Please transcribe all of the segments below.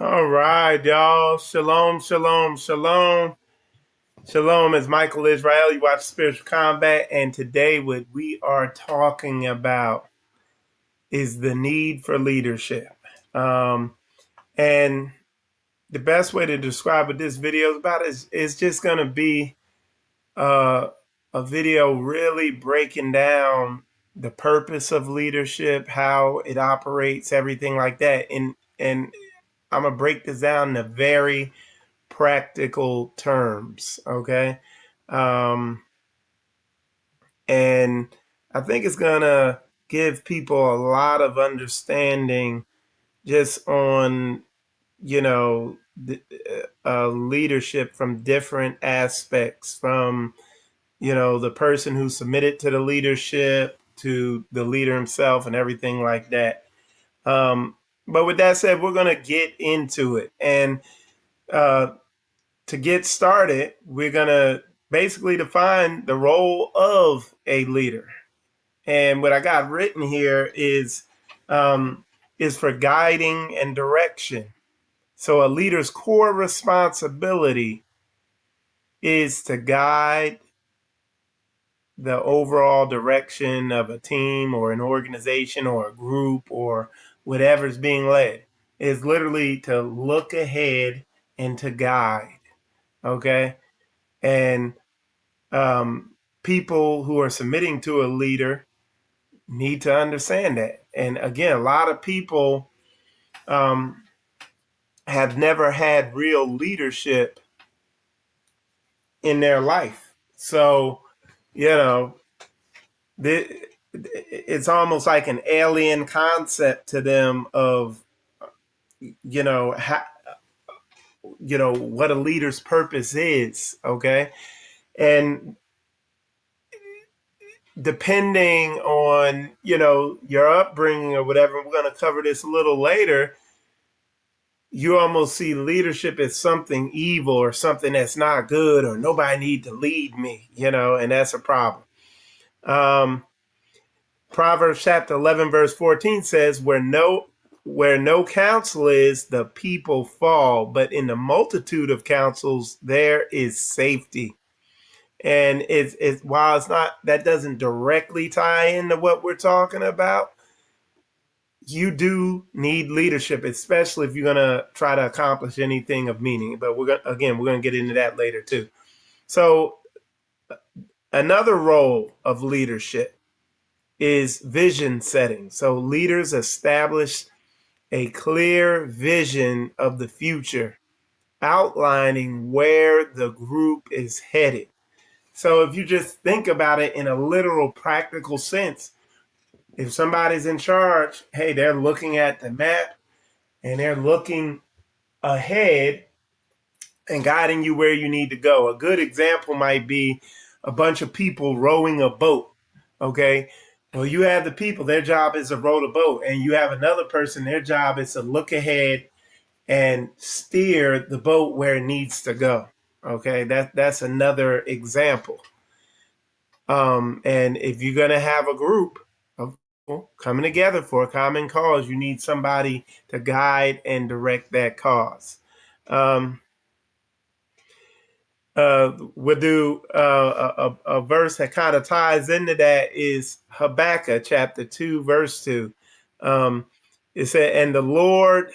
All right, y'all. Shalom, shalom, shalom. Shalom is Michael Israel. You watch Spiritual Combat, and today what we are talking about is the need for leadership. Um, and the best way to describe what this video is about is just going to be uh, a video really breaking down the purpose of leadership, how it operates, everything like that. And I'm gonna break this down in a very practical terms, okay? Um, and I think it's gonna give people a lot of understanding just on, leadership from different aspects, from, the person who submitted to the leadership to the leader himself and everything like that. But with that said, we're gonna get into it. And uh, to get started, we're going to basically define the role of a leader. And what I got written here is for guiding and direction. So a leader's core responsibility is to guide the overall direction of a team or an organization or a group or whatever's being led. Is literally to look ahead and to guide. Okay. And people who are submitting to a leader need to understand that. And again, a lot of people um, have never had real leadership in their life. So, you know, it's almost like an alien concept to them of, how, what a leader's purpose is. Okay. And depending on, your upbringing or whatever, we're going to cover this a little later, you almost see leadership as something evil or something that's not good, or nobody need to lead me, and that's a problem. Um, Proverbs chapter 11, verse 14 says, where no counsel is, the people fall, but in the multitude of counsels, there is safety. And it's while it's not, that doesn't directly tie into what we're talking about, you do need leadership, especially if you're going to try to accomplish anything of meaning. But we're going to get into that later too. So another role of leadership is vision setting. So leaders establish a clear vision of the future, outlining where the group is headed. So if you just think about it in a literal, practical sense, if somebody's in charge, hey, they're looking at the map and they're looking ahead and guiding you where you need to go. A good example might be a bunch of people rowing a boat. Okay. Well, you have the people, their job is to row the boat, and you have another person, their job is to look ahead and steer the boat where it needs to go. Okay. That's another example. And if you're going to have a group of people coming together for a common cause, you need somebody to guide and direct that cause. We'll do a verse that kind of ties into that is Habakkuk chapter 2, verse 2. It said, and the Lord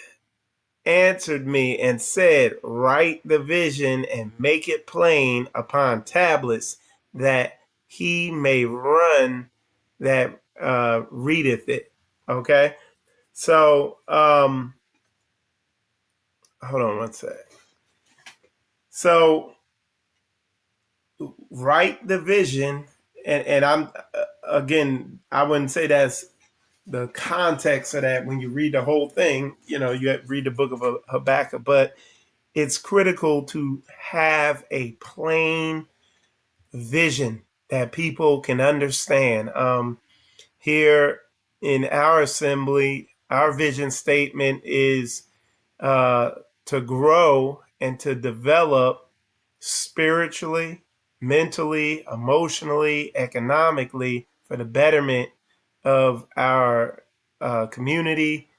answered me and said, write the vision and make it plain upon tablets, that he may run that readeth it. Okay. So hold on one sec. So write the vision, and I'm again, I wouldn't say that's the context of that when you read the whole thing. You read the book of Habakkuk, but it's critical to have a plain vision that people can understand. Here in our assembly, our vision statement is uh, to grow and to develop spiritually, mentally, emotionally, economically for the betterment of our community,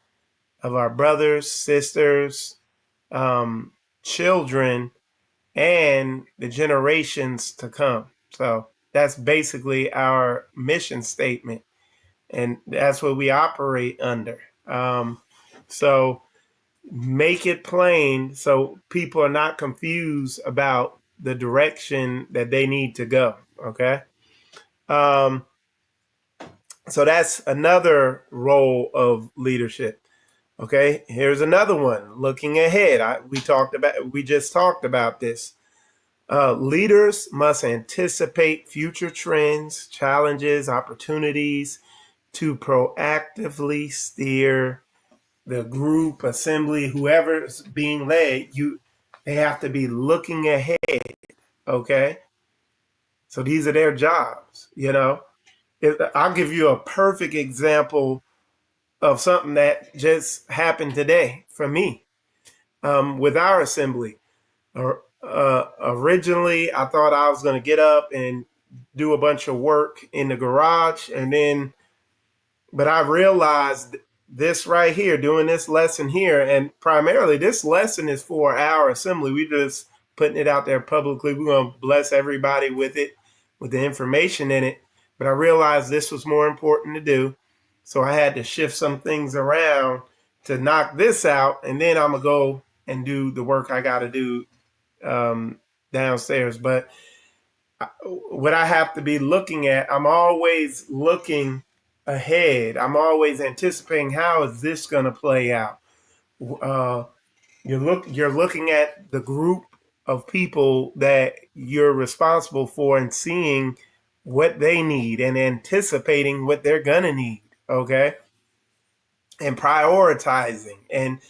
of our brothers, sisters, children, and the generations to come. So that's basically our mission statement, and that's what we operate under. So make it plain so people are not confused about the direction that they need to go. Okay. Um, so that's another role of leadership. Okay. Here's another one. Looking ahead. We just talked about this. Leaders must anticipate future trends, challenges, opportunities to proactively steer the group, assembly, whoever's being led. They have to be looking ahead. Okay, so these are their jobs. I'll give you a perfect example of something that just happened today for me with our assembly. Originally, I thought I was going to get up and do a bunch of work in the garage, but I realized this right here, doing this lesson here, and primarily this lesson is for our assembly. We just putting it out there publicly. We're going to bless everybody with it, with the information in it. But I realized this was more important to do. So I had to shift some things around to knock this out. And then I'm going to go and do the work I got to do downstairs. But what I have to be looking at, I'm always looking ahead. I'm always anticipating, how is this going to play out? You're looking at the group of people that you're responsible for and seeing what they need and anticipating what they're going to need. Okay. And prioritizing, and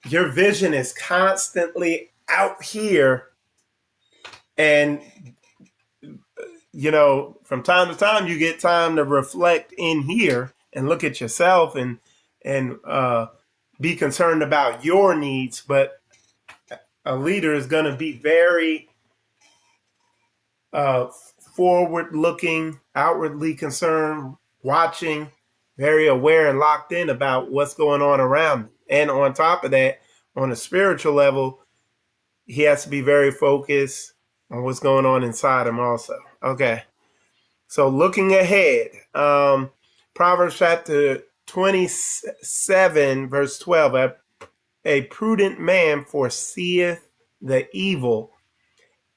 your vision is constantly out here. And from time to time, you get time to reflect in here and look at yourself and be concerned about your needs. But a leader is going to be very forward-looking, outwardly concerned, watching, very aware and locked in about what's going on around him. And on top of that, on a spiritual level, he has to be very focused on what's going on inside him also. Okay. So looking ahead, Proverbs chapter 27, verse 12, a prudent man foreseeth the evil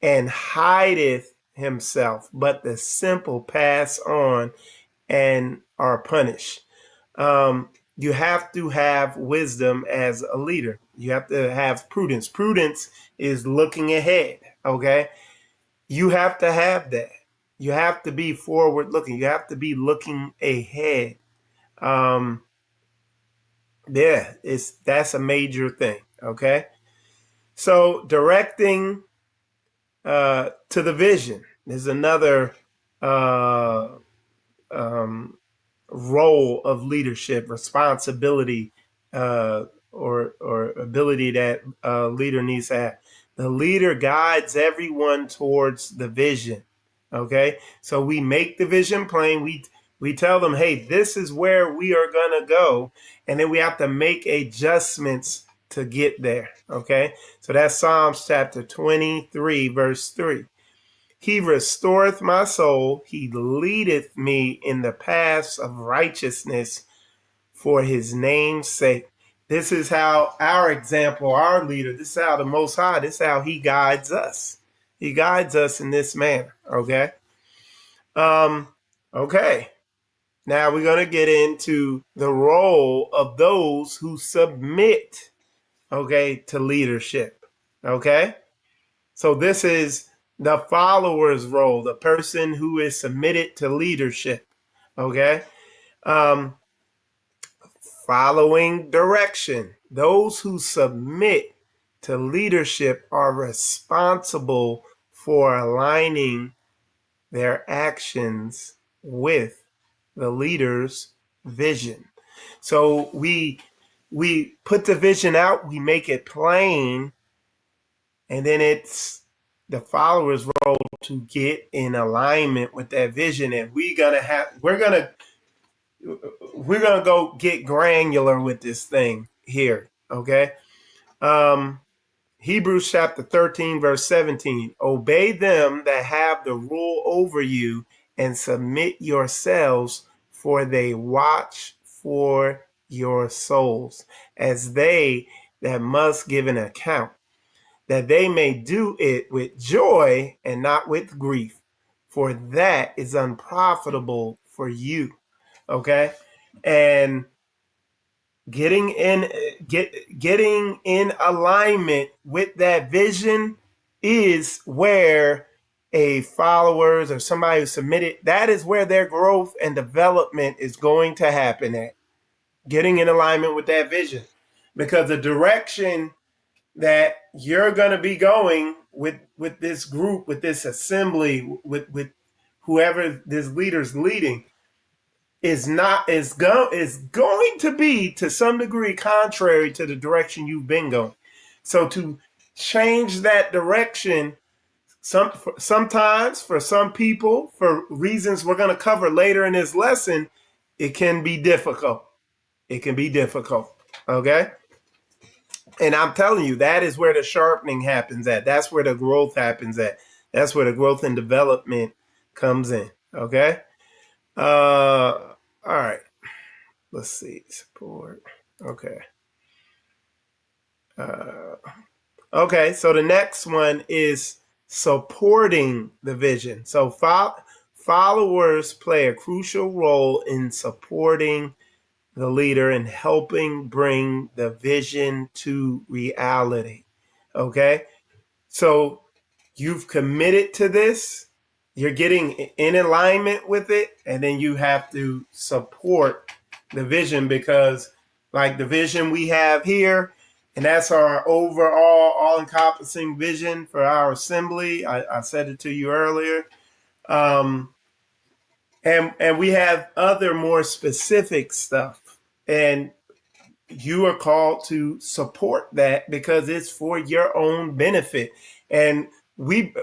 and hideth himself, but the simple pass on and are punished. You have to have wisdom as a leader. You have to have prudence. Prudence is looking ahead. Okay. You have to have that. You have to be forward looking. You have to be looking ahead. That's a major thing. Okay. So directing to the vision is another role of leadership, responsibility, or ability that a leader needs to have. The leader guides everyone towards the vision. Okay, so we make the vision plain. We tell them, hey, this is where we are gonna go, and then we have to make adjustments to get there. Okay, so that's Psalms chapter 23, verse 3. He restoreth my soul. He leadeth me in the paths of righteousness for his name's sake. This is how our example, our leader, this is how the Most High, this is how he guides us. He guides us in this manner. Okay. Okay. Now we're going to get into the role of those who submit, okay, to leadership. Okay. So this is the follower's role, the person who is submitted to leadership. Okay. Following direction. Those who submit to leadership are responsible for aligning their actions with the leader's vision. So we put the vision out, we make it plain, and then it's the follower's role to get in alignment with that vision. And we're gonna go get granular with this thing here. Okay. Hebrews chapter 13, verse 17. Obey them that have the rule over you and submit yourselves, for they watch for your souls, as they that must give an account, that they may do it with joy and not with grief, for that is unprofitable for you. Okay? And getting in alignment with that vision is where a followers or somebody who submitted, that is where their growth and development is going to happen at. Getting in alignment with that vision, because the direction that you're going to be going with this group, with this assembly, with whoever this leader's leading, is going to be to some degree contrary to the direction you've been going. So to change that direction, sometimes for some people, for reasons we're going to cover later in this lesson, it can be difficult. It can be difficult. Okay. And I'm telling you, that is where the sharpening happens at. That's where the growth happens at. That's where the growth and development comes in. Okay. All right. Let's see. Support. Okay. Okay. So the next one is supporting the vision. So followers play a crucial role in supporting the leader and helping bring the vision to reality. Okay. So you've committed to this, you're getting in alignment with it, and then you have to support the vision, because like the vision we have here, and that's our overall all-encompassing vision for our assembly. I said it to you earlier. And we have other more specific stuff. And you are called to support that because it's for your own benefit. And think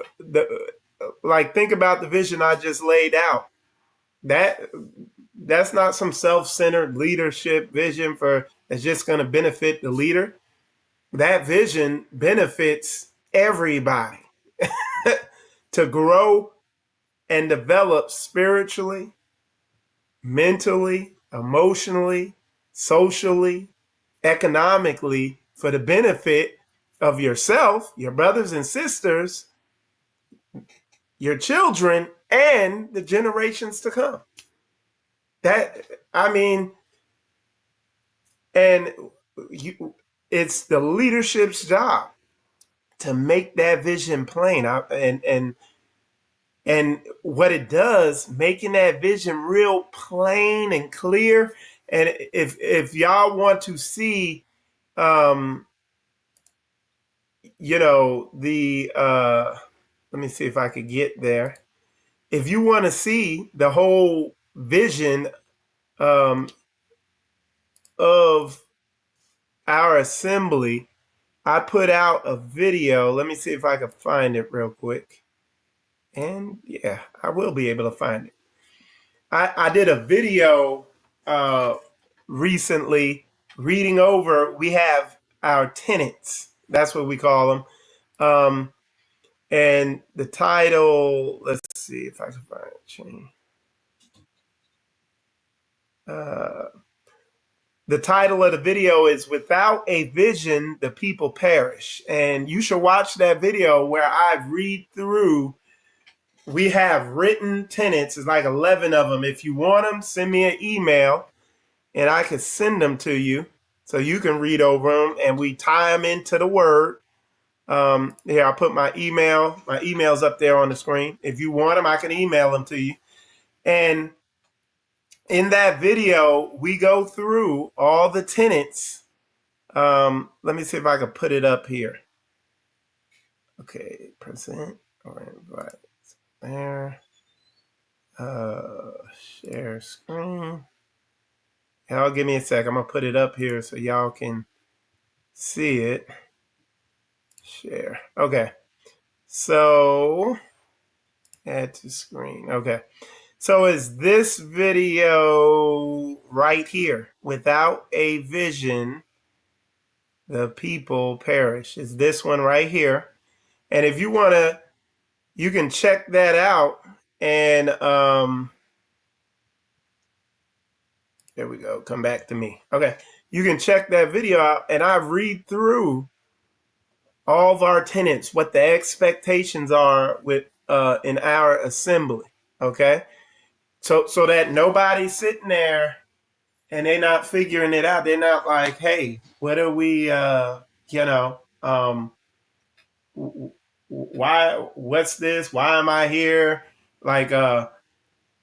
about the vision I just laid out. That's not some self-centered leadership vision that's just going to benefit the leader. That vision benefits everybody to grow and develop spiritually, mentally, emotionally, socially, economically, for the benefit of yourself, your brothers and sisters, your children, and the generations to come. It's the leadership's job to make that vision plain. And what it does, making that vision real plain and clear. And if y'all want to see, let me see if I could get there. If you want to see the whole vision of our assembly, I put out a video. Let me see if I can find it real quick. And yeah, I will be able to find it. I did a video recently reading over. We have our tenets. That's what we call them. And the title, let's see if I can find it. The title of the video is "Without a Vision, the People Perish." And you should watch that video where I read through. We have written tenets. It's like 11 of them. If you want them, send me an email and I can send them to you so you can read over them, and we tie them into the word. Here, I'll put my email. My email's up there on the screen. If you want them, I can email them to you. And in that video, we go through all the tenets. Let me see if I can put it up here. Okay, present or invite. There. Share screen. Y'all give me a sec. I'm going to put it up here so y'all can see it. Share. Okay. So, add to screen. Okay. So is this video right here, "Without a Vision, the people perish. It's this one right here. And if you want to, you can check that out. And there we go. Come back to me. Okay. You can check that video out, and I read through all of our tenants, what the expectations are with in our assembly. Okay. So that nobody's sitting there and they're not figuring it out. They're not like, hey, what are we why, what's this? Why am I here? Like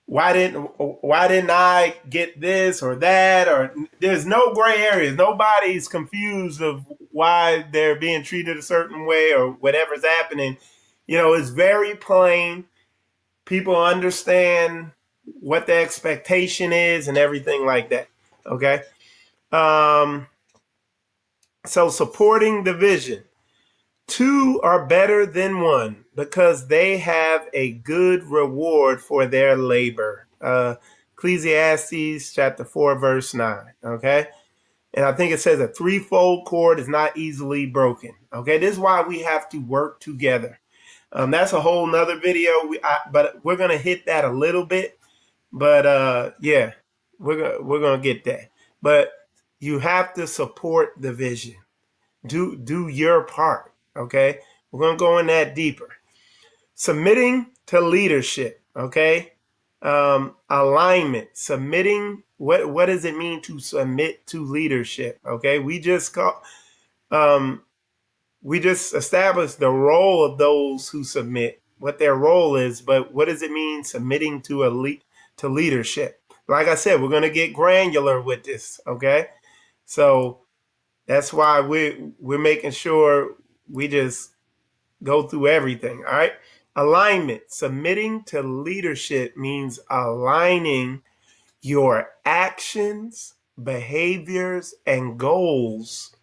why didn't I get this or that? Or there's no gray areas. Nobody's confused of why they're being treated a certain way or whatever's happening. It's very plain. People understand what the expectation is and everything like that. Okay. So supporting the vision. Two are better than one because they have a good reward for their labor. Ecclesiastes chapter 4, verse 9. Okay. And I think it says a threefold cord is not easily broken. Okay. This is why we have to work together. That's a whole nother video. But we're going to hit that a little bit. But yeah, we're gonna get that. But you have to support the vision. Do your part. Okay, we're gonna go in that deeper. Submitting to leadership. Okay, alignment. Submitting. What does it mean to submit to leadership? Okay, we just established the role of those who submit, what their role is, but what does it mean submitting to to leadership? Like I said, we're going to get granular with this, okay? So that's why we're making sure we just go through everything, all right? Alignment. Submitting to leadership means aligning your actions, behaviors, and goals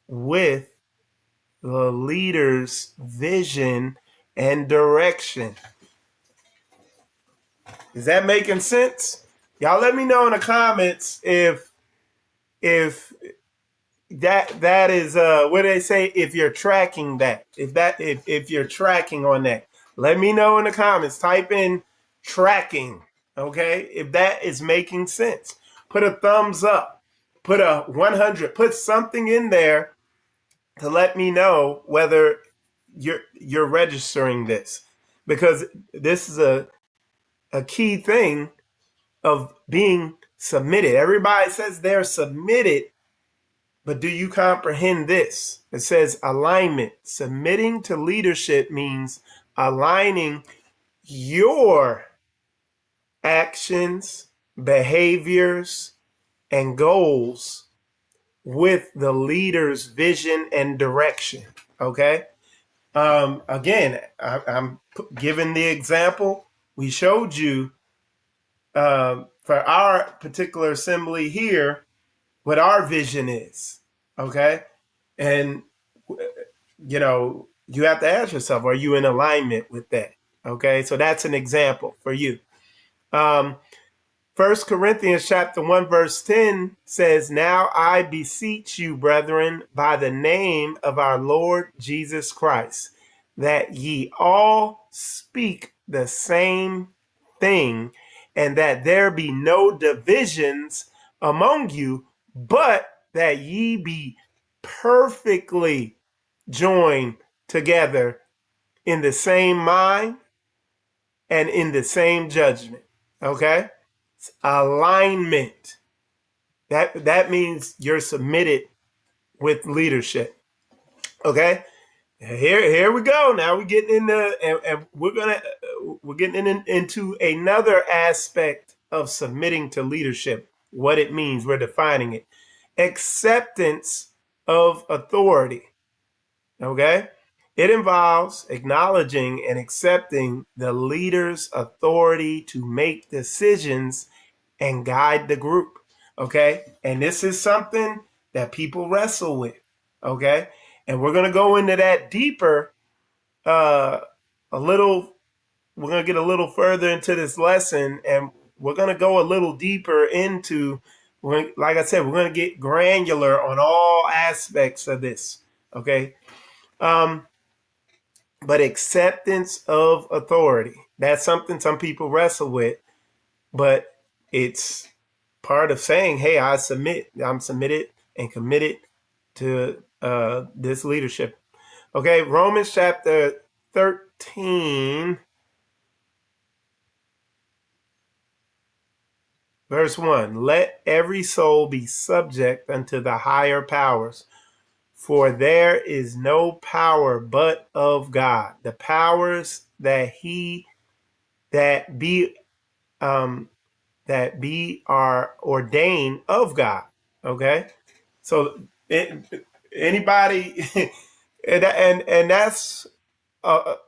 with the leader's vision and direction. Is that making sense? Y'all let me know in the comments if that is what do they say, if you're tracking that. If you're tracking on that. Let me know in the comments. Type in tracking, okay? If that is making sense. Put a thumbs up. Put a 100. Put something in there to let me know whether you're registering this, because this is a key thing of being submitted. Everybody says they're submitted, but do you comprehend this? It says alignment. Submitting to leadership means aligning your actions, behaviors, and goals with the leader's vision and direction. Okay. Again, I'm giving the example. We showed you for our particular assembly here what our vision is. Okay. And, you have to ask yourself, are you in alignment with that? Okay. So that's an example for you. 1 Corinthians chapter 1, verse 10 says, now I beseech you, brethren, by the name of our Lord Jesus Christ, that ye all speak the same thing, and that there be no divisions among you, but that ye be perfectly joined together in the same mind and in the same judgment. Okay? Alignment. That means you're submitted with leadership. Okay, here we go. Now we're getting and we're getting into another aspect of submitting to leadership. What it means, we're defining it. Acceptance of authority. Okay, it involves acknowledging and accepting the leader's authority to make decisions and guide the group. Okay. And this is something that people wrestle with. Okay. And we're going to go into that deeper, we're going to get a little further into this lesson, and we're going to go a little deeper into Like I said, we're going to get granular on all aspects of this. Okay. But acceptance of authority, that's something some people wrestle with, but it's part of saying, hey, I'm submitted and committed to this leadership. Okay. Romans chapter 13, verse 1. Let every soul be subject unto the higher powers, for there is no power but of God. The powers that be um, are ordained of God. Okay, so anybody, and that's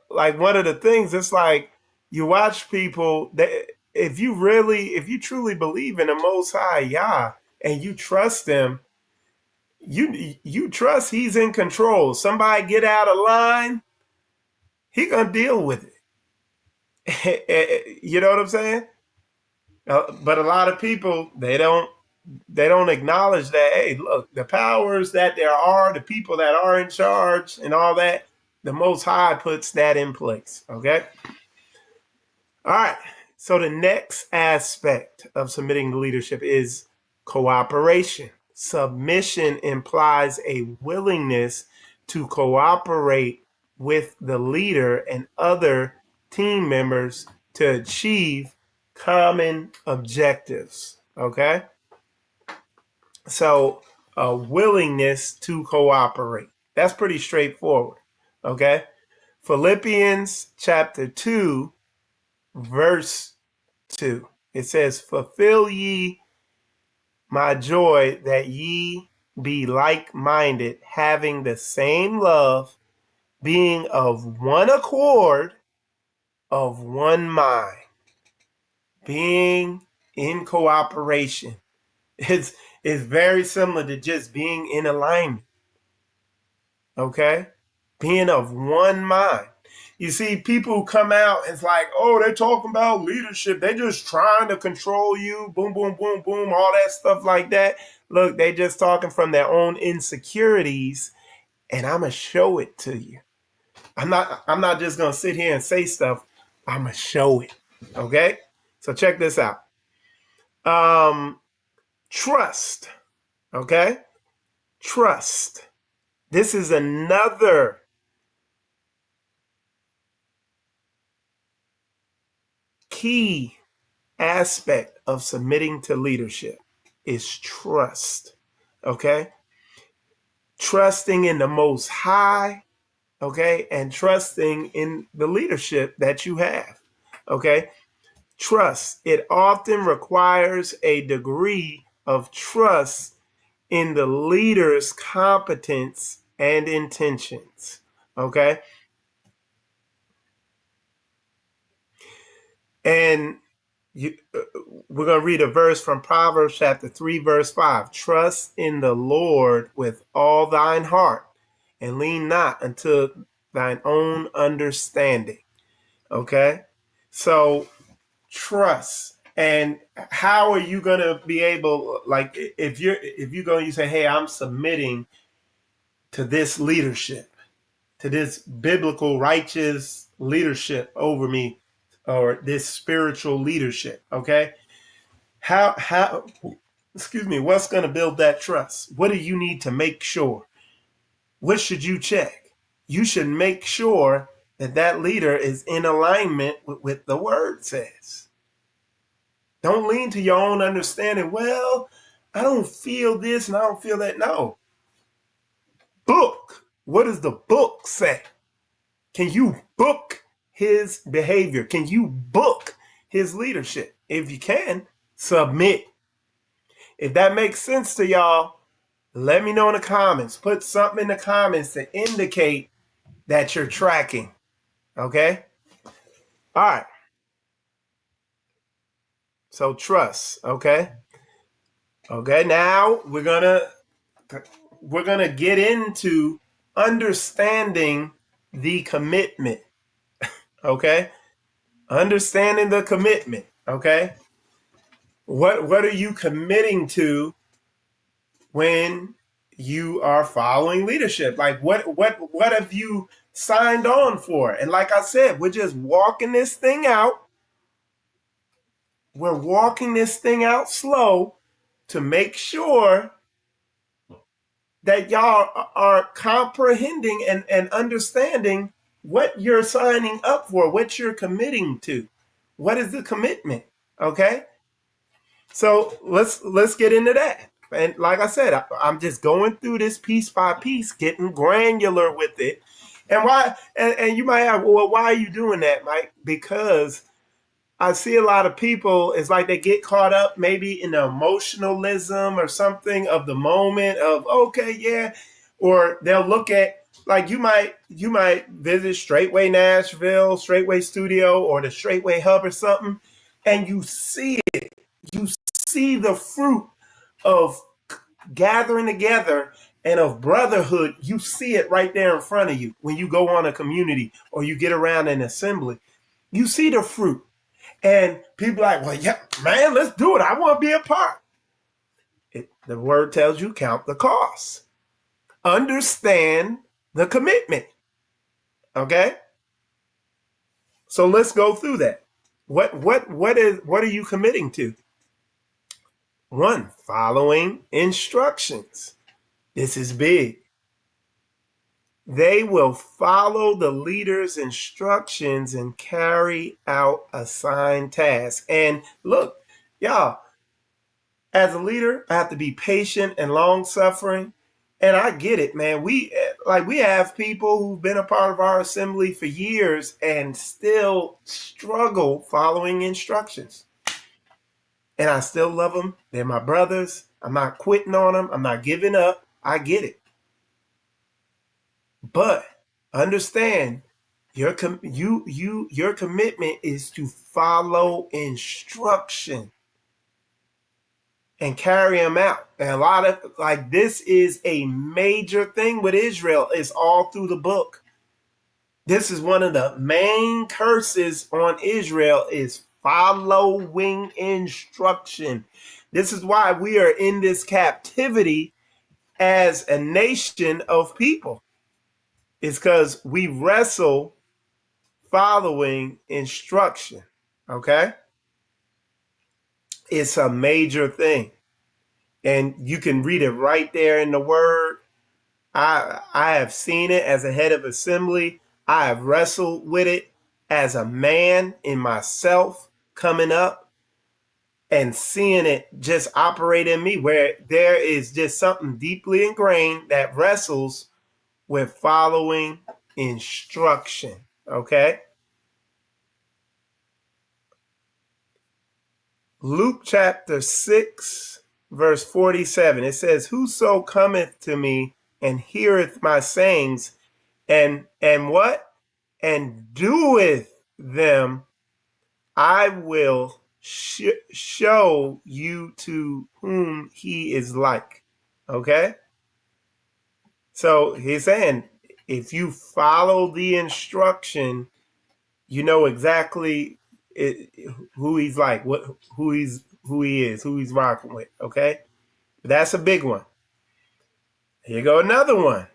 like one of the things. It's like you watch people that if you truly believe in the Most High Yah and you trust Him, you trust He's in control. Somebody get out of line, He gonna deal with it. You know what I'm saying? But a lot of people, they don't acknowledge that. Hey, look, the powers that there are, the people that are in charge, and all that, the Most High puts that in place. Okay. All right. So the next aspect of submitting to leadership is cooperation. Submission implies a willingness to cooperate with the leader and other team members to achieve common objectives. Okay. So a willingness to cooperate. That's pretty straightforward. Okay. Philippians chapter 2, verse 2. It says, fulfill ye my joy, that ye be like-minded, having the same love, being of one accord, of one mind, being in cooperation. It's very similar to just being in alignment. Okay? Being of one mind. You see, people who come out, it's like, oh, they're talking about leadership. They're just trying to control you. Boom, boom, boom, boom, all that stuff like that. Look, they just talking from their own insecurities, and I'm going to show it to you. I'm not just going to sit here and say stuff. I'm going to show it. Okay? So check this out. Trust. Okay? Trust. This is another key aspect of submitting to leadership is trust. Okay? Trusting in the Most High, okay? And trusting in the leadership that you have. Okay? Trust. It often requires a degree of trust in the leader's competence and intentions. Okay? And we're going to read a verse from Proverbs chapter 3, verse 5. Trust in the Lord with all thine heart, and lean not unto thine own understanding. Okay? So trust. And how are you going to be able, like, if you're going to say, hey, I'm submitting to this leadership, to this biblical righteous leadership over me, or this spiritual leadership, okay? How excuse me, what's going to build that trust? What do you need to make sure? What should you check? You should make sure that that leader is in alignment with what the word says. Don't lean to your own understanding. Well, I don't feel this and I don't feel that. No. Book. What does the book say? Can you book his behavior? Can you book his leadership? If you can, submit. If that makes sense to y'all, let me know in the comments. Put something in the comments to indicate that you're tracking. Okay? All right. So trust, okay? Okay, now we're gonna get into understanding the commitment. Okay? Understanding the commitment, okay? What are you committing to when you are following leadership? Like what have you signed on for? And like I said, we're just walking this thing out. We're walking this thing out slow to make sure that y'all are comprehending and understanding what you're signing up for, what you're committing to. What is the commitment? Okay? So let's get into that. And like I said, I'm just going through this piece by piece, getting granular with it. And why? And you might have, well, why are you doing that, Mike? Because I see a lot of people, it's like they get caught up maybe in the emotionalism or something of the moment of, okay, yeah. Or they'll look at, like you might visit Straightway Nashville, Straightway Studio, or the Straightway Hub or something, and you see the fruit of gathering together and of brotherhood. You see it right there in front of you when you go on a community or you get around an assembly. You see the fruit. And people are like, well, yeah, man, let's do it. I want to be a part. The word tells you count the cost. Understand the commitment. Okay? So let's go through that. What are you committing to? One, following instructions. This is big. They will follow the leader's instructions and carry out assigned tasks. And look, y'all, as a leader, I have to be patient and long suffering. And I get it, man. We have people who've been a part of our assembly for years and still struggle following instructions. And I still love them. They're my brothers. I'm not quitting on them. I'm not giving up. I get it. But understand, your commitment is to follow instruction and carry them out. And a lot of, like, this is a major thing with Israel. It's all through the book. This is one of the main curses on Israel, is following instruction. This is why we are in this captivity as a nation of people. It's because we wrestle following instruction. Okay? It's a major thing. And you can read it right there in the word. I have seen it as a head of assembly. I have wrestled with it as a man in myself coming up and seeing it just operate in me, where there is just something deeply ingrained that wrestles with following instruction. Okay? Luke chapter 6, verse 47, it says, whoso cometh to me and heareth my sayings and what? And doeth them, I will show you to whom he is like. Okay? So he's saying, if you follow the instruction, you know exactly who he's like, who he is, who he's rocking with. Okay? That's a big one. Here go another one.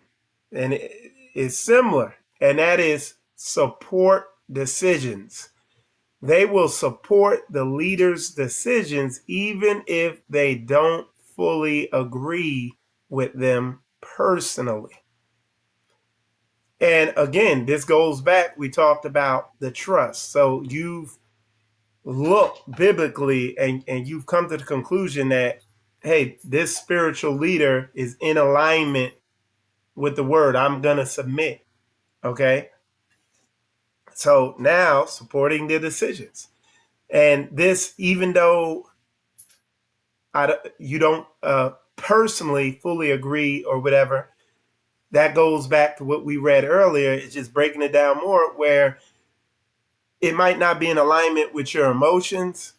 And it's similar. And that is support decisions. They will support the leader's decisions even if they don't fully agree with them personally. And again, this goes back, we talked about the trust. So you've looked biblically and you've come to the conclusion that, hey, this spiritual leader is in alignment with the word. I'm going to submit. Okay? So now supporting the decisions. And this, even though you don't personally fully agree or whatever, that goes back to what we read earlier. It's just breaking it down more, where it might not be in alignment with your emotions,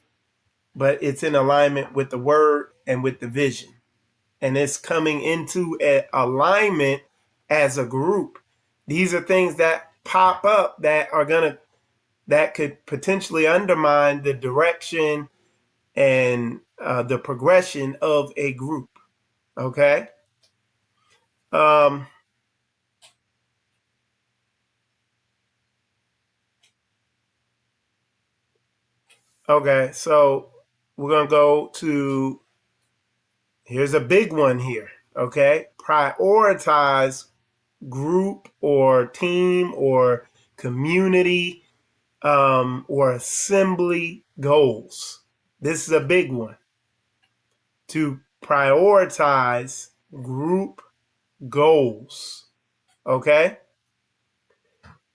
but it's in alignment with the word and with the vision. And it's coming into alignment as a group. These are things that pop up that could potentially undermine the direction and the progression of a group. Okay. Um, okay. So we're going to go to, here's a big one here. Okay. Prioritize group or team or community or assembly goals. This is a big one. To prioritize group goals. Okay.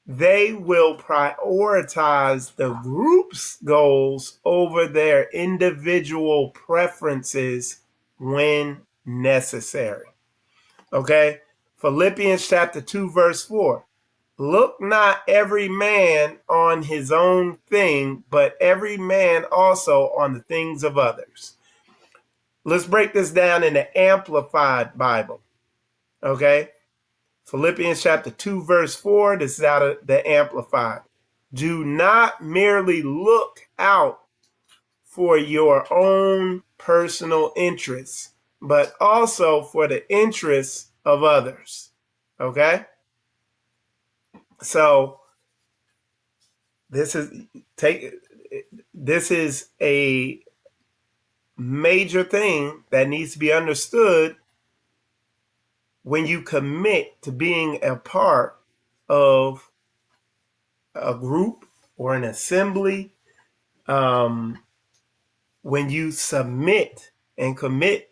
They will prioritize the group's goals over their individual preferences when necessary. Okay. Philippians chapter 2, verse 4. Look not every man on his own thing, but every man also on the things of others. Let's break this down in the Amplified Bible. Okay. Philippians chapter 2, verse 4. This is out of the Amplified. Do not merely look out for your own personal interests, but also for the interests of others. Okay. So this is a major thing that needs to be understood when you commit to being a part of a group or an assembly. When you submit and commit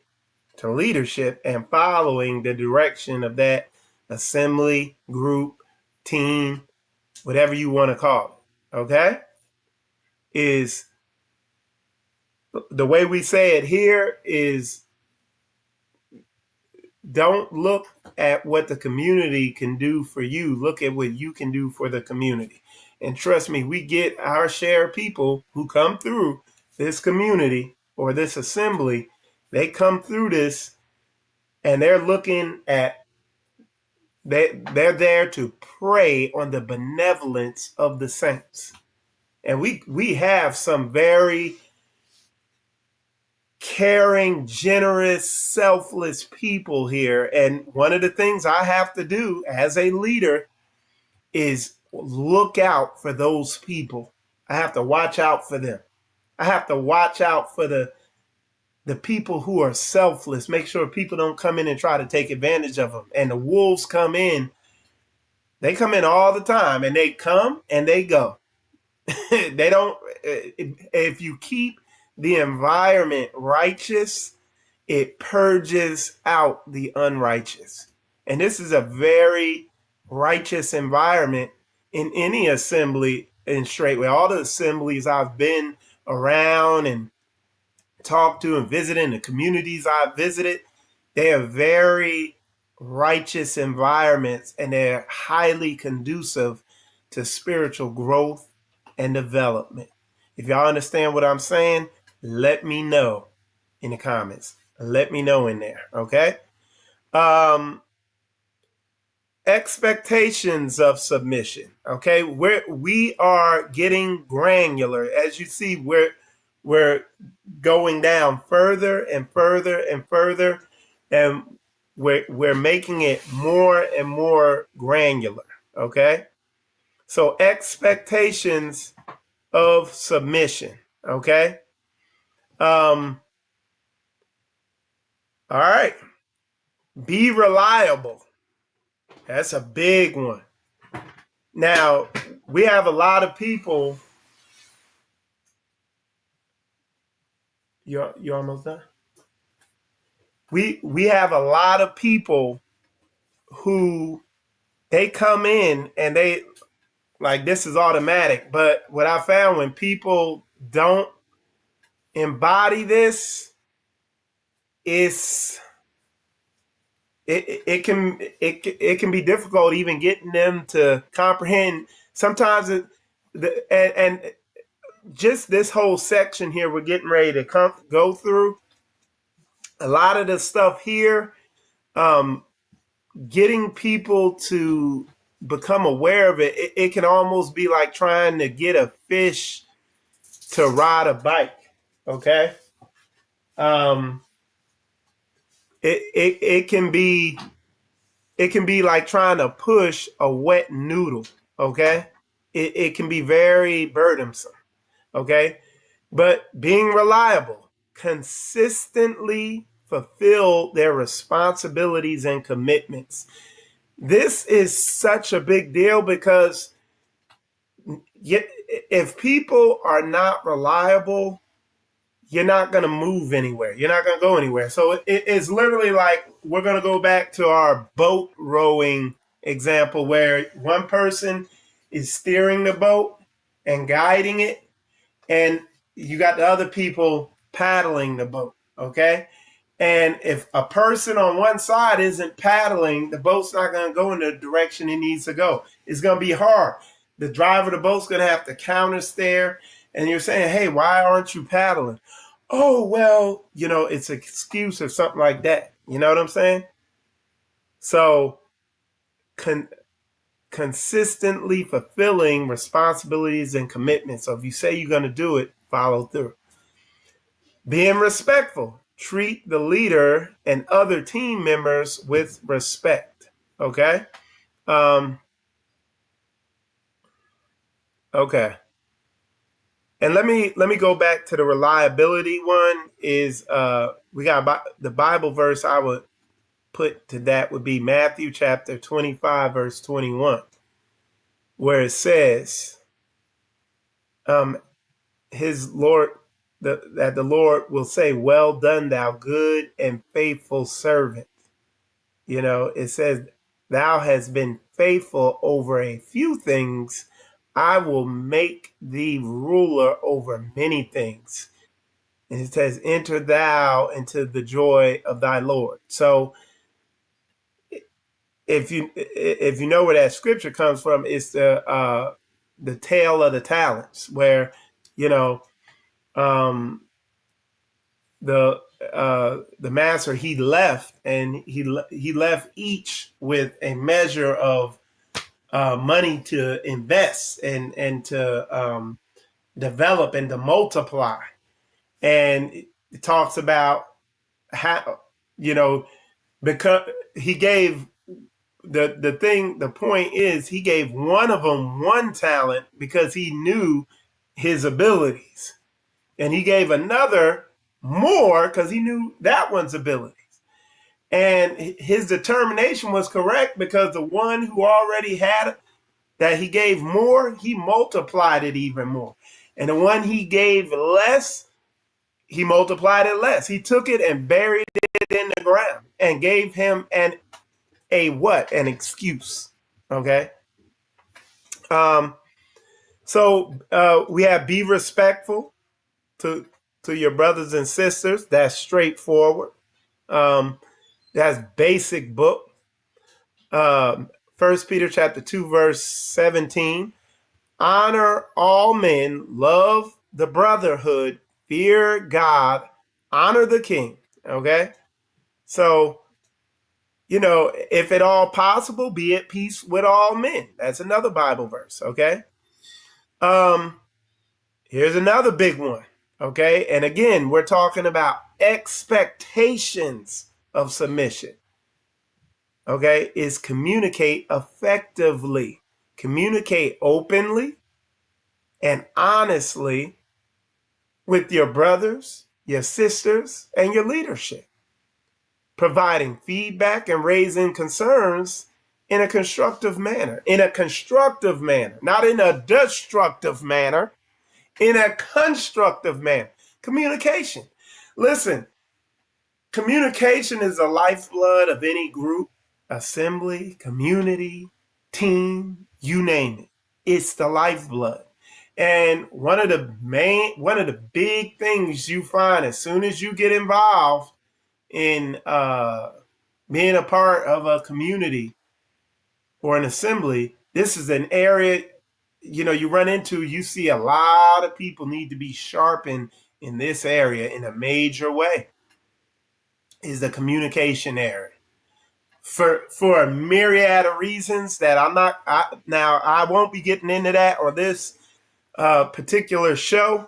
to leadership and following the direction of that assembly, group, team, whatever you want to call it, okay? Is the way we say it here is, don't look at what the community can do for you. Look at what you can do for the community. And trust me, we get our share of people who come through this community or this assembly. They come through this and they're looking at, they're there to prey on the benevolence of the saints. And we have some very caring, generous, selfless people here. And one of the things I have to do as a leader is look out for those people. I have to watch out for them. I have to watch out for the people who are selfless, make sure people don't come in and try to take advantage of them. And the wolves come in, they come in all the time, and they come and they go. They don't, if you keep the environment righteous, it purges out the unrighteous. And this is a very righteous environment in any assembly in Straightway. All the assemblies I've been around and talked to and visited, in the communities I've visited, they are very righteous environments, and they're highly conducive to spiritual growth and development. If y'all understand what I'm saying, let me know in the comments. Let me know in there, okay? Expectations of submission, okay? We are getting granular. As you see, we're going down further and further and further, and we're making it more and more granular, okay? So expectations of submission, okay? All right. Be reliable. That's a big one. Now, we have a lot of people. You almost done? We have a lot of people who they come in and they like, this is automatic. But what I found, when people don't embody this, it can be difficult even getting them to comprehend. Sometimes and just this whole section here we're getting ready to go through, a lot of the stuff here, getting people to become aware of it can almost be like trying to get a fish to ride a bike, okay? um, it can be like trying to push a wet noodle. Okay, it can be very burdensome. Okay, but being reliable, consistently fulfill their responsibilities and commitments. This is such a big deal because if people are not reliable, you're not going to move anywhere. You're not going to go anywhere. So it's literally like we're going to go back to our boat rowing example where one person is steering the boat and guiding it, and you got the other people paddling the boat. Okay. And if a person on one side isn't paddling, the boat's not going to go in the direction it needs to go. It's going to be hard. The driver of the boat's going to have to counter steer. And you're saying, hey, why aren't you paddling? Oh, well, it's an excuse or something like that. You know what I'm saying? So consistently fulfilling responsibilities and commitments. So if you say you're going to do it, follow through. Being respectful. Treat the leader and other team members with respect. Okay? Okay. And let me go back to the reliability one. Is we got the Bible verse I would put to that would be Matthew chapter 25, verse 21, where it says, his Lord, that the Lord will say, well done, thou good and faithful servant. It says, thou hast been faithful over a few things. I will make thee ruler over many things. And it says, enter thou into the joy of thy Lord. So if you know where that scripture comes from, it's the tale of the talents, where the master, he left, and he left each with a measure of money to invest and to develop and to multiply. And it talks about how because he gave the point is he gave one of them one talent because he knew his abilities, and he gave another more because he knew that one's abilities. And his determination was correct because the one who already had it, that he gave more, he multiplied it even more. And the one he gave less, he multiplied it less. He took it and buried it in the ground and gave him an excuse. Okay. So we have be respectful to your brothers and sisters. That's straightforward. That's basic book. 1 Peter chapter 2, verse 17. Honor all men, love the brotherhood, fear God, honor the king. Okay. So, if at all possible, be at peace with all men. That's another Bible verse. Okay. Here's another big one. Okay. And again, we're talking about expectations of submission. Okay. Is communicate effectively, communicate openly and honestly with your brothers, your sisters, and your leadership, providing feedback and raising concerns in a constructive manner, not in a destructive manner, in a constructive manner. Communication. Listen, communication is the lifeblood of any group, assembly, community, team, you name it. It's the lifeblood. And one of the big things you find as soon as you get involved in being a part of a community or an assembly, this is an area you run into. You see a lot of people need to be sharpened in this area in a major way. Is the communication area for a myriad of reasons that I won't be getting into that or this particular show.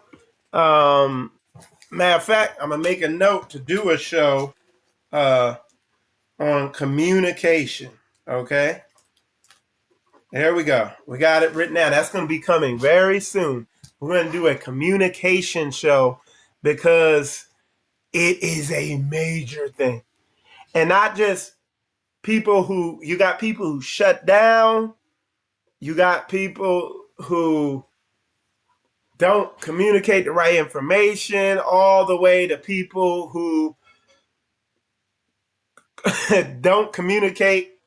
Matter of fact, I'm going to make a note to do a show on communication. Okay. There we go. We got it written down. That's going to be coming very soon. We're going to do a communication show because it is a major thing. And not just people who, you got people who shut down. You got people who don't communicate the right information, all the way to people who don't communicate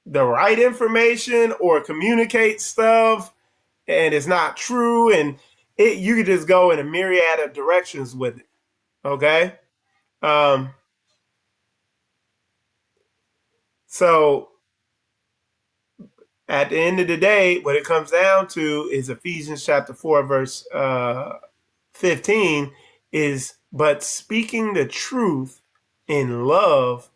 the right information or communicate stuff and it's not true, and you could just go in a myriad of directions with it. Okay. So at the end of the day, what it comes down to is Ephesians chapter 4 verse 15 is, but speaking the truth in love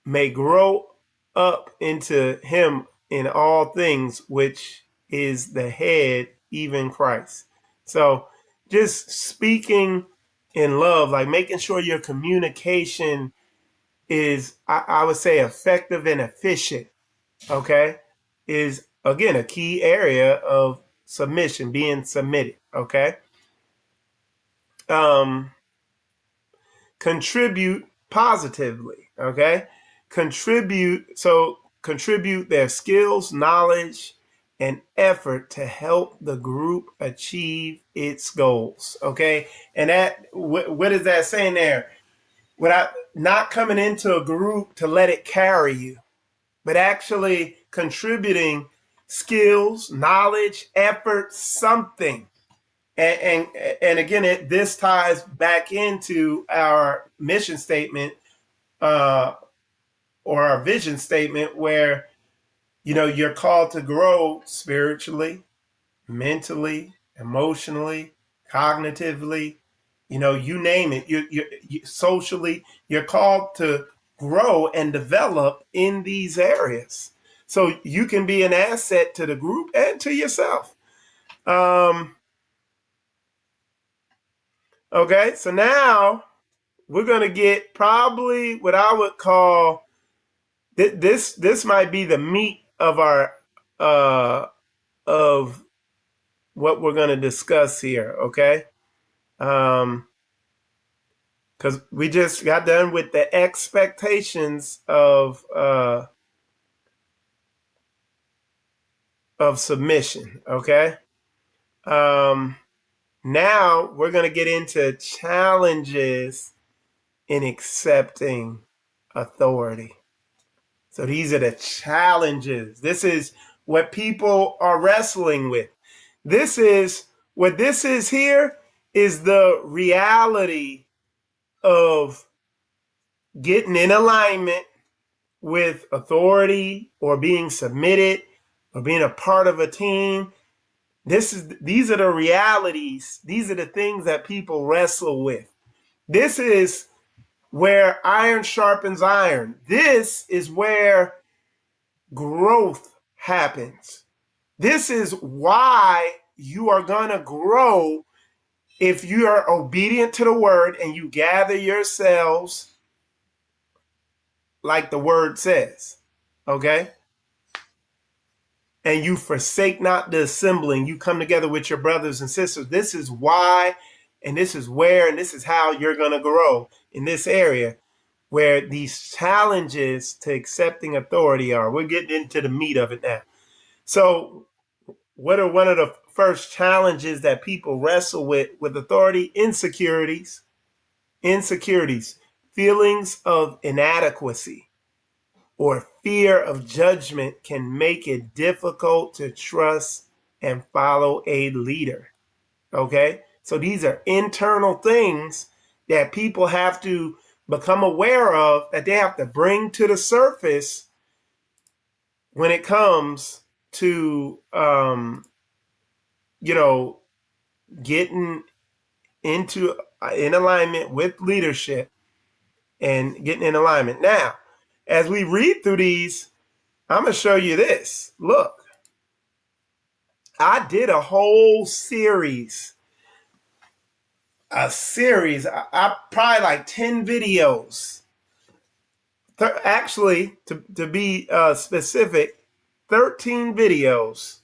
may grow up into him in all things, which is the head, even Christ. So just speaking in love, like making sure your communication is, I would say, effective and efficient, okay, is, again, a key area of submission, being submitted, okay? Contribute positively, okay? Contribute their skills, knowledge, and effort to help the group achieve its goals, okay? And that, what is that saying there? Without not coming into a group to let it carry you, but actually contributing skills, knowledge, effort, something. And again, this ties back into our mission statement or our vision statement, where you're called to grow spiritually, mentally, emotionally, cognitively. You name it. You socially, you're called to grow and develop in these areas, so you can be an asset to the group and to yourself. Okay, so now we're going to get probably what I would call this might be the meat of our of what we're going to discuss here. Okay, because we just got done with the expectations of submission. Okay, now we're going to get into challenges in accepting authority. So these are the challenges. This is what people are wrestling with. This is here is the reality of getting in alignment with authority or being submitted or being a part of a team. These are the realities. These are the things that people wrestle with. This is where iron sharpens iron. This is where growth happens. This is why you are going to grow if you are obedient to the word and you gather yourselves like the word says. Okay? And you forsake not the assembling. You come together with your brothers and sisters. This is why, and this is where, and this is how you're going to grow in this area where these challenges to accepting authority are. We're getting into the meat of it now. So what are one of the first challenges that people wrestle with authority? Insecurities, feelings of inadequacy or fear of judgment can make it difficult to trust and follow a leader. Okay, so these are internal things that people have to become aware of, that they have to bring to the surface when it comes to getting in alignment with leadership and getting in alignment. Now, as we read through these, I'm going to show you this. Look, I did a whole series. a series. I probably like 10 videos. Actually, to be specific, 13 videos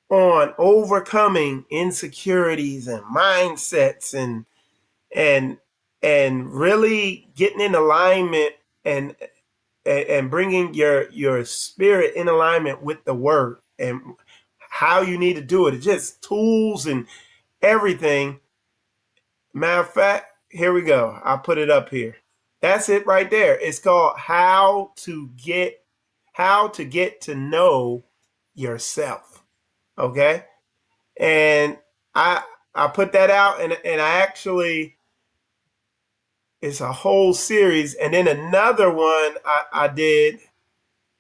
on overcoming insecurities and mindsets and and really getting in alignment and and bringing your spirit in alignment with the word and how you need to do it. It's just tools and everything. Matter of fact, here we go. I'll put it up here. That's it right there. It's called how to get to know yourself. Okay. And I I put that out and I actually it's a whole series. And then another one I did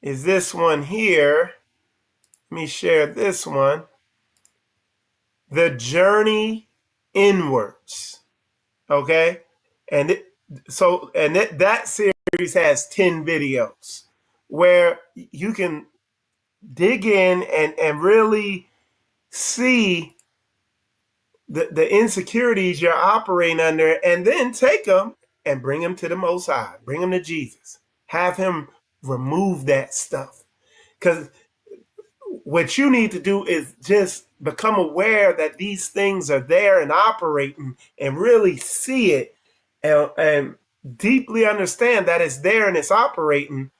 is this one here. Let me share this one. The Journey Inwards. Okay. And that series has 10 videos where you can dig in and really see the insecurities you're operating under and then take them and bring them to the Most High, bring them to Jesus, have him remove that stuff. Because what you need to do is just become aware that these things are there and operating and really see it and deeply understand that it's there and it's operating.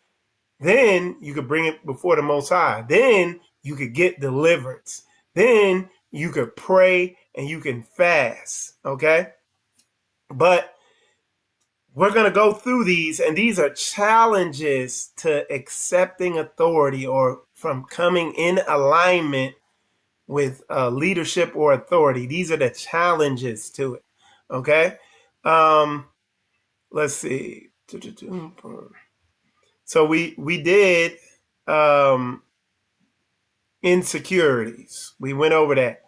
Then you could bring it before the Most High. Then you could get deliverance. Then you could pray and you can fast. Okay. But we're going to go through these, and these are challenges to accepting authority or from coming in alignment with leadership or authority. These are the challenges to it. Okay. Let's see. So we did insecurities. We went over that.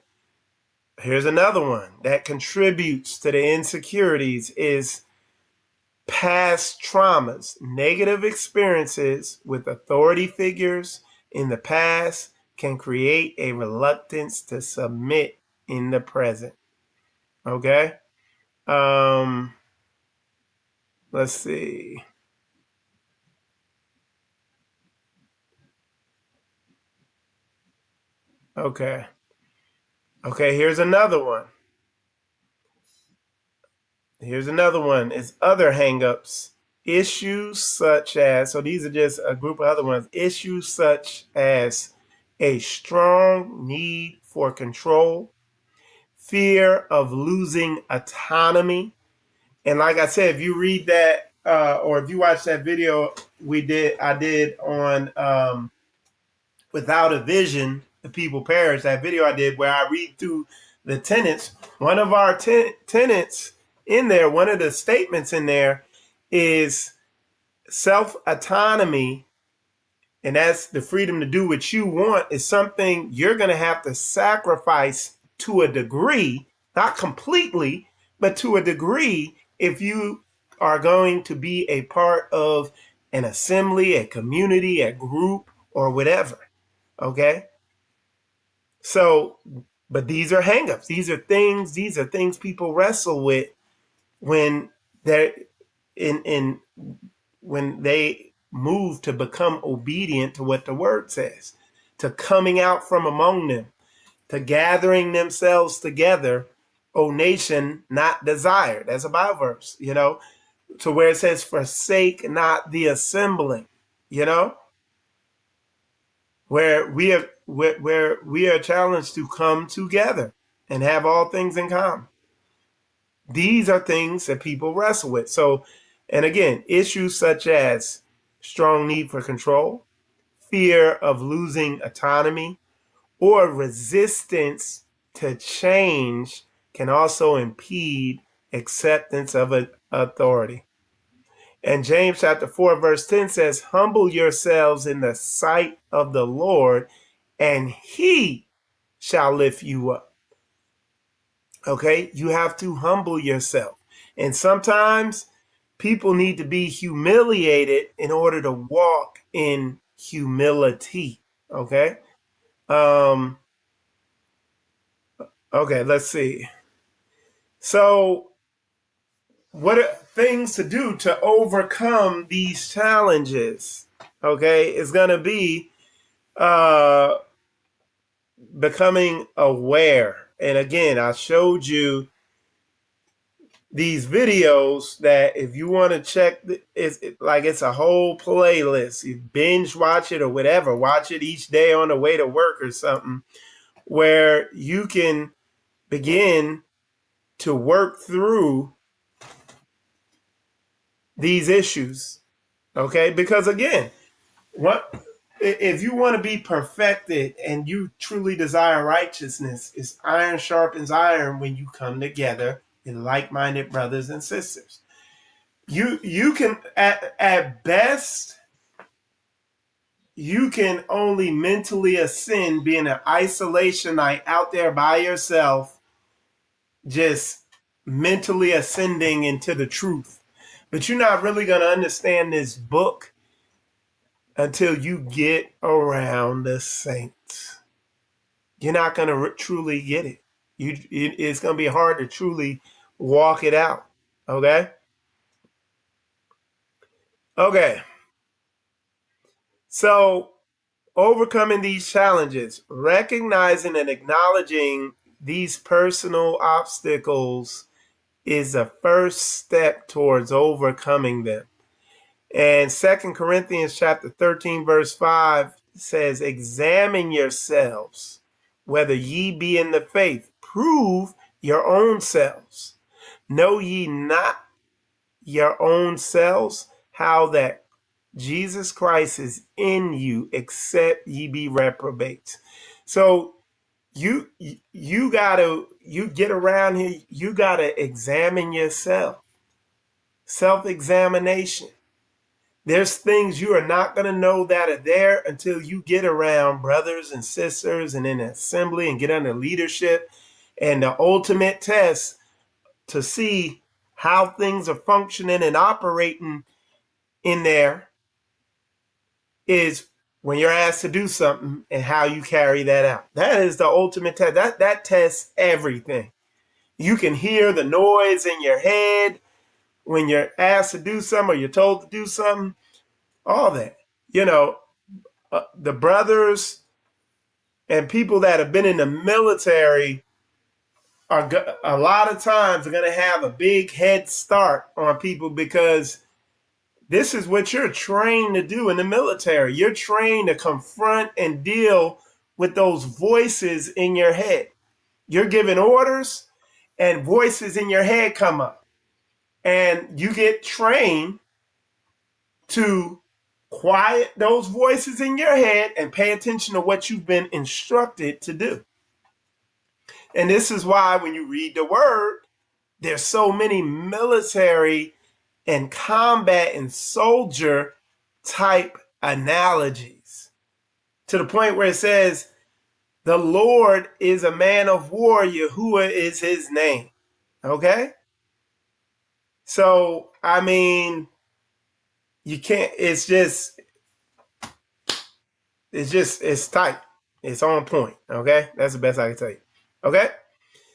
Here's another one that contributes to the insecurities is past traumas, negative experiences with authority figures in the past can create a reluctance to submit in the present. Okay. Let's see. Okay. Okay, here's another one. Here's another one. It's other hangups. Issues such as, so these are just a group of other ones. Issues such as a strong need for control, fear of losing autonomy. And like I said, if you read that or if you watch that video I did on Without a Vision, the people perish, that video I did where I read through the tenets. One of our tenets in there, one of the statements in there is self-autonomy, and that's the freedom to do what you want, is something you're going to have to sacrifice to a degree, not completely, but to a degree if you are going to be a part of an assembly, a community, a group, or whatever. Okay? So, but these are hangups. These are things people wrestle with when they're in when they move to become obedient to what the word says, to coming out from among them, to gathering themselves together, O nation not desired. That's a Bible verse, to where it says, forsake not the assembling, where we are challenged to come together and have all things in common. These are things that people wrestle with. So, and again, issues such as strong need for control, fear of losing autonomy, or resistance to change can also impede acceptance of authority. And James chapter 4, verse 10 says, humble yourselves in the sight of the Lord, and he shall lift you up. Okay, you have to humble yourself. And sometimes people need to be humiliated in order to walk in humility. Okay. Okay, let's see. So what are things to do to overcome these challenges? Okay, it's going to be uh, becoming aware. And again, I showed you these videos that if you want to check, it's a whole playlist. You binge watch it or whatever, watch it each day on the way to work or something, where you can begin to work through these issues. Okay, because again, what if you want to be perfected and you truly desire righteousness? It's iron sharpens iron when you come together in like-minded brothers and sisters. You can at best you can only mentally ascend being an isolation night out there by yourself, just mentally ascending into the truth. But you're not really going to understand this book until you get around the saints. You're not going to truly get it. It's going to be hard to truly walk it out. Okay? Okay. So, overcoming these challenges, recognizing and acknowledging these personal obstacles is a first step towards overcoming them. And 2 Corinthians chapter 13, verse 5 says, examine yourselves, whether ye be in the faith. Prove your own selves. Know ye not your own selves, how that Jesus Christ is in you, except ye be reprobates. So you get around here, you gotta examine yourself. Self-examination. There's things you are not going to know that are there until you get around brothers and sisters and in an assembly and get under leadership. And the ultimate test to see how things are functioning and operating in there is when you're asked to do something and how you carry that out. That is the ultimate test. That tests everything. You can hear the noise in your head when you're asked to do something or you're told to do something. All that, the brothers and people that have been in the military are a lot of times are going to have a big head start on people because this is what you're trained to do in the military. You're trained to confront and deal with those voices in your head. You're given orders and voices in your head come up and you get trained to quiet those voices in your head and pay attention to what you've been instructed to do. And this is why when you read the word, there's so many military and combat and soldier type analogies to the point where it says, the Lord is a man of war, Yahuwah is his name. Okay? So, I mean, you can't, it's tight. It's on point. Okay. That's the best I can tell you. Okay.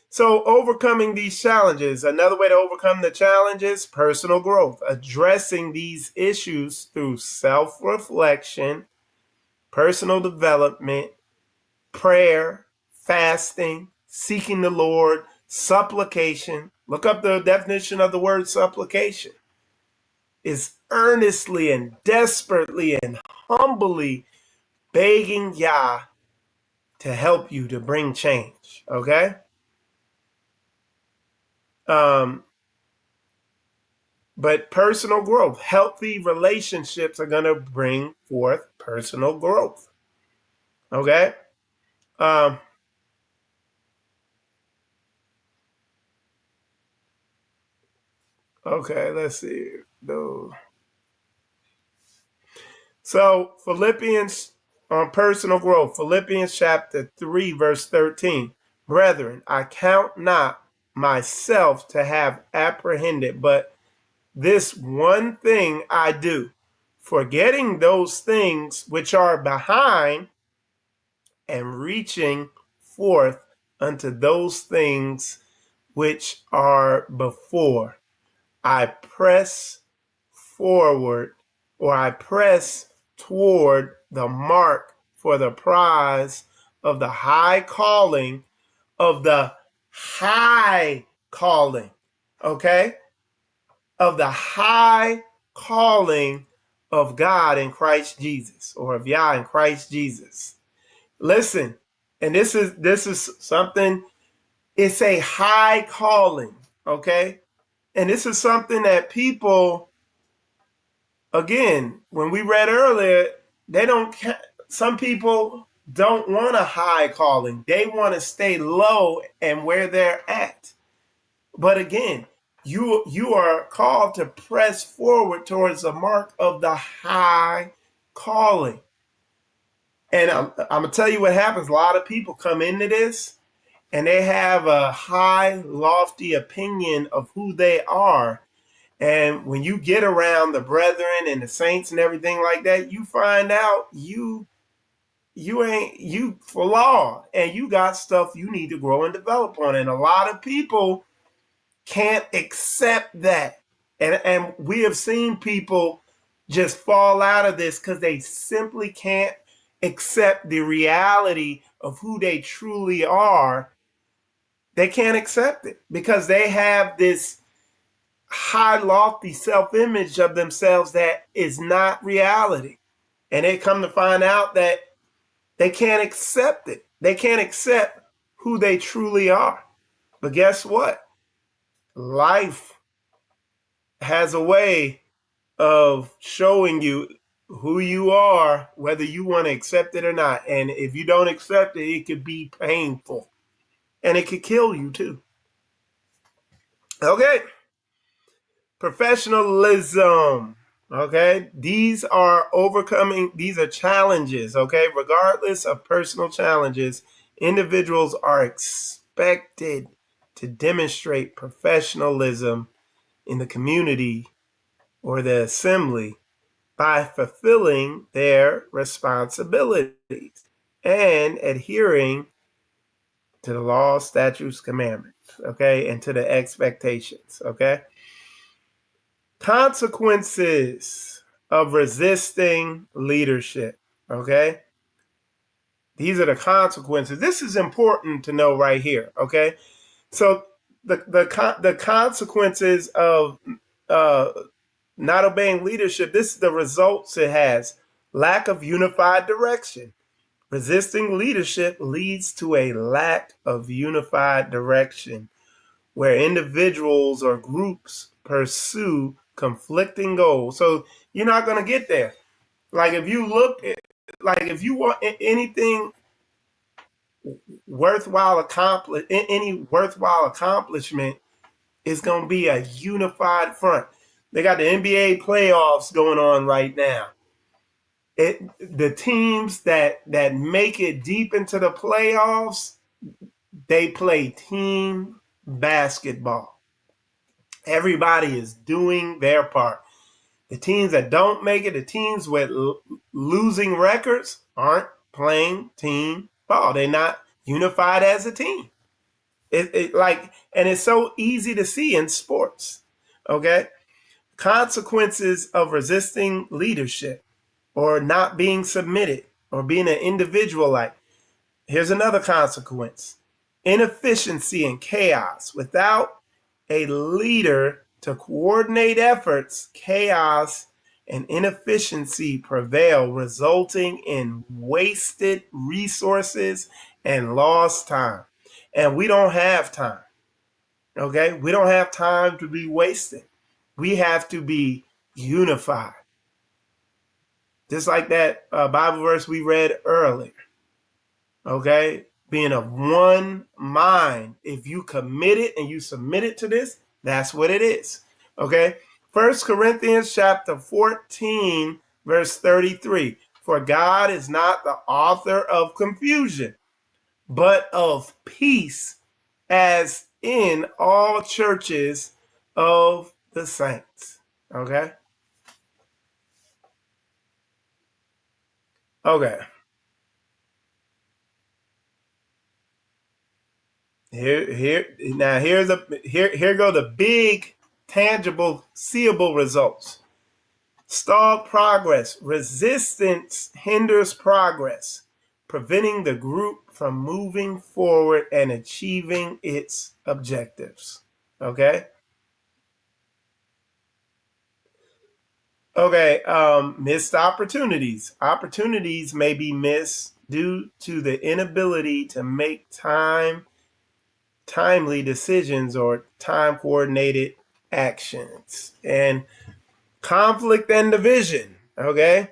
So overcoming these challenges, another way to overcome the challenges, personal growth, addressing these issues through self-reflection, personal development, prayer, fasting, seeking the Lord, supplication. Look up the definition of the word supplication. Is earnestly and desperately and humbly begging Yah to help you to bring change, okay? But personal growth, healthy relationships are going to bring forth personal growth, okay? Okay, let's see. So Philippians on personal growth, Philippians chapter 3, verse 13. Brethren, I count not myself to have apprehended, but this one thing I do, forgetting those things which are behind and reaching forth unto those things which are before. I press forward, or I press toward the mark for the prize of the high calling, of the high calling, okay? Of the high calling of God in Christ Jesus, or of Yah in Christ Jesus. Listen, and this is something, it's a high calling, okay? And this is something that people, again, when we read earlier, some people don't want a high calling. They want to stay low and where they're at. But again, you are called to press forward towards the mark of the high calling. And I'm going to tell you what happens. A lot of people come into this and they have a high, lofty opinion of who they are. And when you get around the brethren and the saints and everything like that, you find out you flawed and you got stuff you need to grow and develop on. And a lot of people can't accept that. And we have seen people just fall out of this because they simply can't accept the reality of who they truly are. They can't accept it because they have this high, lofty self-image of themselves that is not reality. And they come to find out that they can't accept it. They can't accept who they truly are. But guess what? Life has a way of showing you who you are, whether you want to accept it or not. And if you don't accept it, it could be painful. And it could kill you too. Okay. Professionalism. Okay. These are challenges. Okay. Regardless of personal challenges, individuals are expected to demonstrate professionalism in the community or the assembly by fulfilling their responsibilities and adhering to the law, statutes, commandments, okay, and to the expectations, okay? Consequences of resisting leadership, okay? These are the consequences. This is important to know right here, okay? So the consequences of not obeying leadership, this is the results it has. Lack of unified direction. Resisting leadership leads to a lack of unified direction where individuals or groups pursue conflicting goals. So you're not going to get there. Like if you want anything worthwhile any worthwhile accomplishment is going to be a unified front. They got the NBA playoffs going on right now. The teams that make it deep into the playoffs, they play team basketball. Everybody is doing their part. The teams that don't make it, the teams with losing records, aren't playing team ball. They're not unified as a team. And it's so easy to see in sports. Okay, consequences of resisting leadership or not being submitted or being an individualite. Here's another consequence: inefficiency and chaos. Without a leader to coordinate efforts, chaos and inefficiency prevail, resulting in wasted resources and lost time. And we don't have time. Okay? We don't have time to be wasted. We have to be unified. Just like that Bible verse we read earlier. Okay? Being of one mind. If you commit it and you submit it to this, that's what it is. Okay? 1 Corinthians chapter 14, verse 33. For God is not the author of confusion, but of peace, as in all churches of the saints. Okay? Okay. Here go the big, tangible, seeable results. Stalled progress. Resistance hinders progress, preventing the group from moving forward and achieving its objectives. Okay? Okay, missed opportunities. Opportunities may be missed due to the inability to make timely decisions or time coordinated actions. And conflict and division. Okay?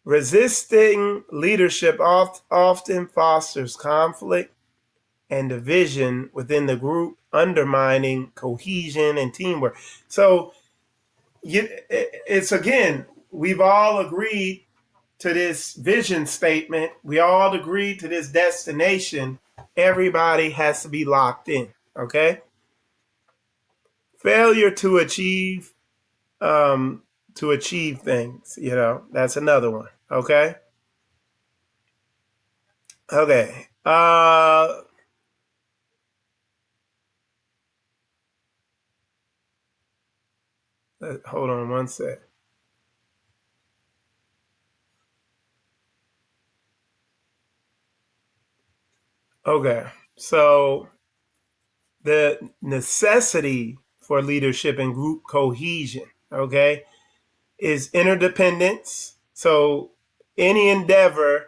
Resisting leadership often fosters conflict and division within the group, undermining cohesion and teamwork. So it's again, we've all agreed to this vision statement. We all agreed to this destination. Everybody has to be locked in. Okay. Failure to achieve things. That's another one. Okay. Okay. Hold on one sec. Okay. So the necessity for leadership and group cohesion, okay, is interdependence. So any endeavor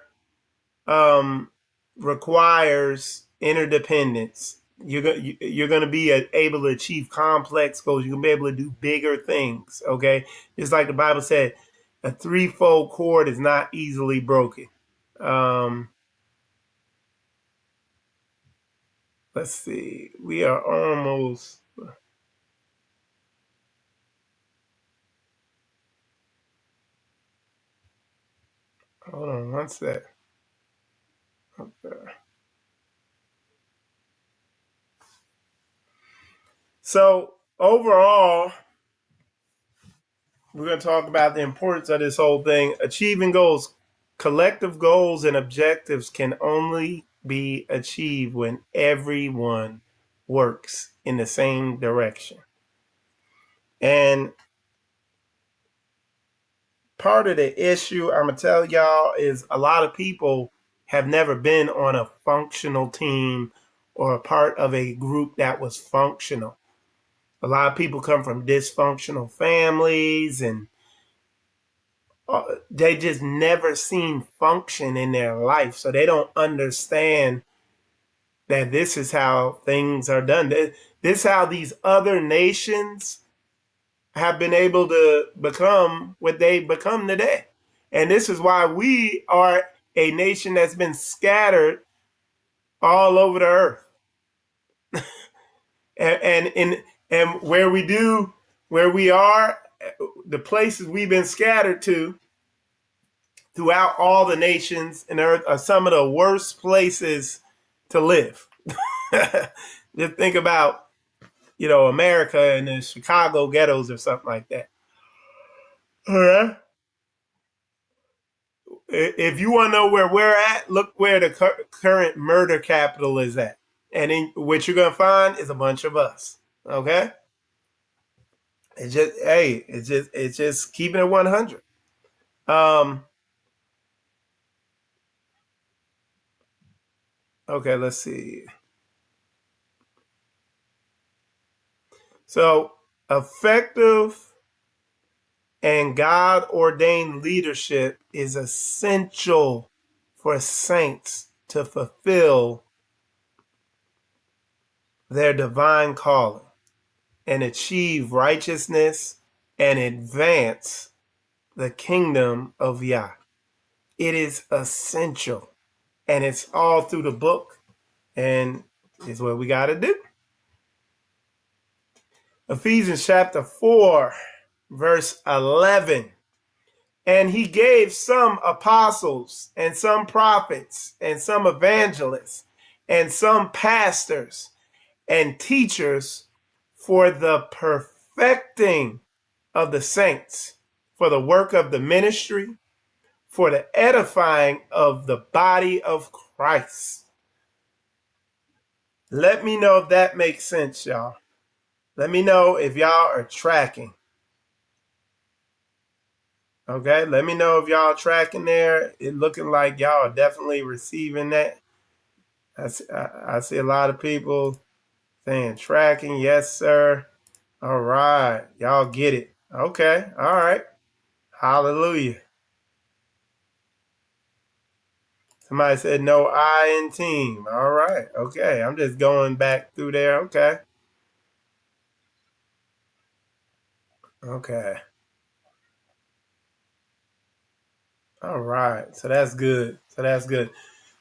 requires interdependence. You're going to be able to achieve complex goals. You're going to be able to do bigger things. Okay, just like the Bible said, a threefold cord is not easily broken. Um, let's see. We are almost. Hold on one sec. Okay. So overall, we're going to talk about the importance of this whole thing. Achieving goals, collective goals and objectives can only be achieved when everyone works in the same direction. And part of the issue, I'm going to tell y'all, is a lot of people have never been on a functional team or a part of a group that was functional. A lot of people come from dysfunctional families and they just never seen function in their life. So they don't understand that this is how things are done. This is how these other nations have been able to become what they become today. And this is why we are a nation that's been scattered all over the earth. and where we are, the places we've been scattered to throughout all the nations in earth are some of the worst places to live. Just think about, America and the Chicago ghettos or something like that. All right. If you want to know where we're at, look where the current murder capital is at. And what you're going to find is a bunch of us. Okay? It's just keeping it 100. Okay, let's see. So, effective and God ordained leadership is essential for saints to fulfill their divine calling and achieve righteousness and advance the kingdom of Yah. It is essential, and it's all through the book, and it's what we got to do. Ephesians chapter 4, verse 11. And he gave some apostles and some prophets and some evangelists and some pastors and teachers for the perfecting of the saints, for the work of the ministry, for the edifying of the body of Christ. Let me know if that makes sense, y'all. Let me know if y'all are tracking. Okay, let me know if y'all tracking there. It looking like y'all are definitely receiving that. I see a lot of people saying tracking. Yes, sir. All right. Y'all get it. Okay. All right. Hallelujah. Somebody said no I in team. All right. Okay. I'm just going back through there. Okay. Okay. All right. So that's good.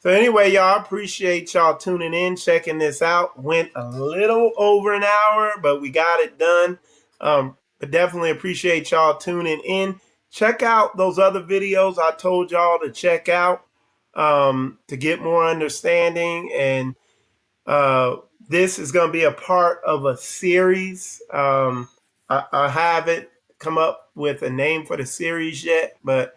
So anyway, y'all, appreciate y'all tuning in, checking this out. Went a little over an hour, but we got it done. But definitely appreciate y'all tuning in. Check out those other videos I told y'all to check out to get more understanding. And this is going to be a part of a series. I haven't come up with a name for the series yet, but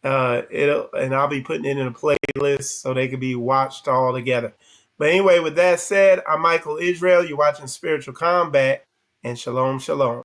I'll be putting it in a playlist so they can be watched all together. But anyway, with that said, I'm Michael Israel. You're watching Spiritual Combat, and shalom, shalom.